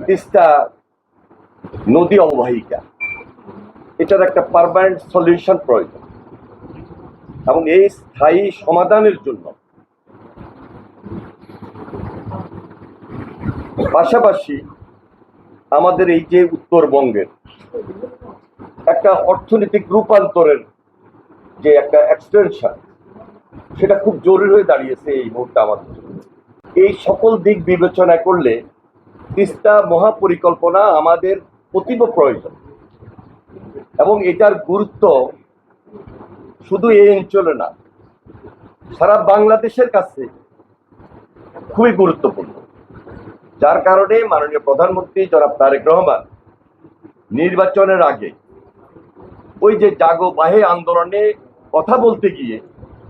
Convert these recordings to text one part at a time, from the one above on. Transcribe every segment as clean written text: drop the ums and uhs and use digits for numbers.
তিস্তা নদী অববাহিকা, এটার একটা পার্মানেন্ট সলিউশন প্রয়োজন এবং এই স্থায়ী সমাধানের জন্য পাশাপাশি আমাদের এই যে উত্তরবঙ্গের একটা অর্থনৈতিক রূপান্তরের যে একটা এক্সটেনশন, সেটা খুব জরুরি হয়ে দাঁড়িয়েছে এই মুহূর্তে আমাদের জন্য। এই সকল দিক বিবেচনা করলে তিস্তা মহাপরিকল্পনা আমাদের অতীব প্রয়োজন এবং এটার গুরুত্ব শুধু এই অঞ্চলে না, সারা বাংলাদেশের কাছে খুবই গুরুত্বপূর্ণ। যার কারণে মাননীয় প্রধানমন্ত্রী জনাব তারেক রহমান নির্বাচনের আগে ওই যে জাগো বাহে আন্দোলনে কথা বলতে গিয়ে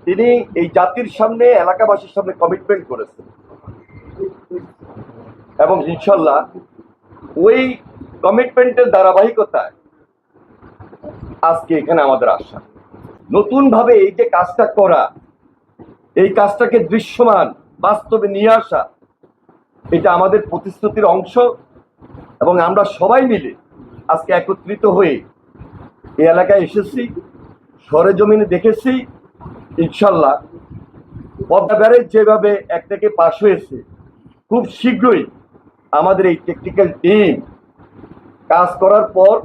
তিনি এই জাতির সামনে, এলাকাবাসীর সামনে কমিটমেন্ট করেছেন এবং ইনশাল্লাহ ওই কমিটমেন্টের ধারাবাহিকতায় আজকে এখানে আমাদের আসা, নতুন ভাবে এই যে কাজটা করা, এই কাজটাকে দৃশ্যমান বাস্তবে নিয়ে আসা, এটা আমাদের প্রতিশ্রুতির অংশ এবং আমরা সবাই মিলে আজকে একত্রিত হয়ে এই এলাকায় এসেছি, সরেজমিনে দেখেছি। ইনশাল্লাহ পদ্মা ব্যারেজ যেভাবে এক থেকে পাশ হয়েছে, খুব শীঘ্রই আমাদের এই টেকনিক্যাল টিম কাজ করার পর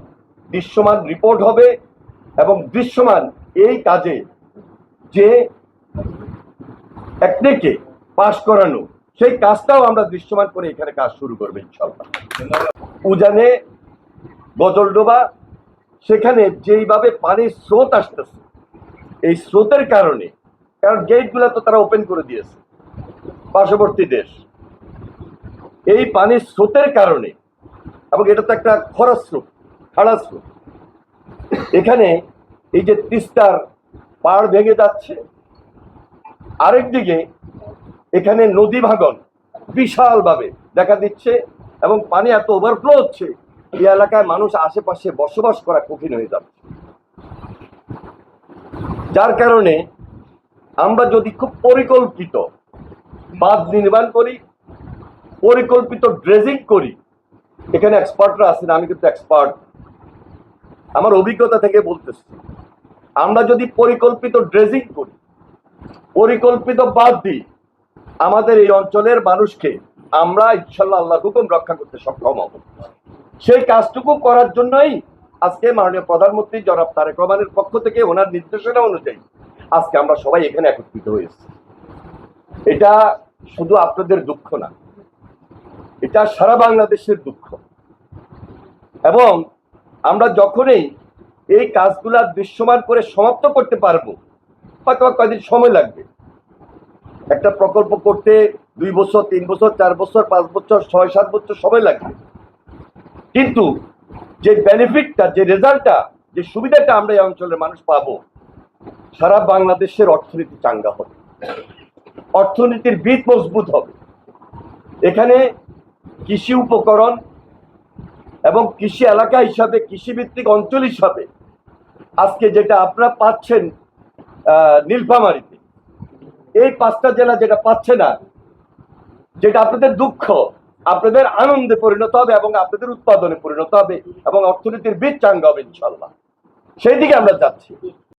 দৃশ্যমান রিপোর্ট হবে এবং দৃশ্যমান এই কাজে যে একনেকে পাশ করানো, সেই কাজটাও আমরা দৃশ্যমান করে এখানে কাজ শুরু করবো ইনশাল্লাহ। উজানে গজলডোবা, সেখানে যেইভাবে পানির স্রোত আসতেছে, এই স্রোতের কারণে, কারণ গেটগুলো তো তারা ওপেন করে দিয়েছে পার্শ্ববর্তী দেশ, এই পানির স্রোতের কারণে, এবং এটা তো একটা খরা স্রোত, খাড়া স্রোত, এখানে এই যে তিস্তার পাড় ভেঙে যাচ্ছে, আরেকদিকে এখানে নদী ভাঙন বিশালভাবে দেখা দিচ্ছে এবং পানি এত ওভারফ্লো হচ্ছে, এই এলাকায় মানুষ আশেপাশে বসবাস করা কঠিন হয়ে যাচ্ছে। যার কারণে আমরা যদি খুব পরিকল্পিত বাঁধ নির্মাণ করি, পরিকল্পিত ড্রেজিং করি, এখানে এক্সপার্টরা আছেন, আমি কিন্তু এক্সপার্ট, আমার অভিজ্ঞতা থেকে বলতেছি, আমরা যদি পরিকল্পিত ড্রেজিং করি, পরিকল্পিত বাঁধ দিই, আমাদের এই অঞ্চলের মানুষকে আমরা ইনশাল্লাহ আল্লাহর হুকুম রক্ষা করতে সক্ষম হব। সেই কাজটুকু করার জন্যই আজকে মাননীয় প্রধানমন্ত্রী জনাব তারেক রহমানের পক্ষ থেকে ওনার নির্দেশনা অনুযায়ী আজকে আমরা সবাই এখানে একত্রিত হয়েছি। এটা শুধু আপনাদের দুঃখ না, এটা সারা বাংলাদেশের দুঃখ এবং আমরা যখনই এই কাজগুলা দৃশ্যমান করে সমাপ্ত করতে পারবো, হয়তো কয়েকদিন সময় লাগবে, একটা প্রকল্প করতে 2 বছর, 3 বছর, 4 বছর, 5 বছর, 6-7 বছর সময় লাগবে, কিন্তু যে বেনিফিটটা, যে রেজাল্টটা, যে সুবিধাটা আমরা এই অঞ্চলের মানুষ পাবো, সারা বাংলাদেশের অর্থনীতি চাঙ্গা হবে, অর্থনীতির ভিত মজবুত হবে। এখানে কৃষি উপকরণ এবং কৃষি এলাকা হিসাবে, কৃষিভিত্তিক অঞ্চল হিসাবে আজকে যেটা আপনারা পাচ্ছেন নীলফামারীতে, এই 5টা জেলা যেটা পাচ্ছে না, যেটা আপনাদের দুঃখ, আপনাদের আনন্দে পরিণত হবে এবং আপনাদের উৎপাদনে পরিণত হবে এবং অর্থনীতির বীজ চাঙ্গা হবে ইনশাল্লাহ। সেই দিকে আমরা যাচ্ছি।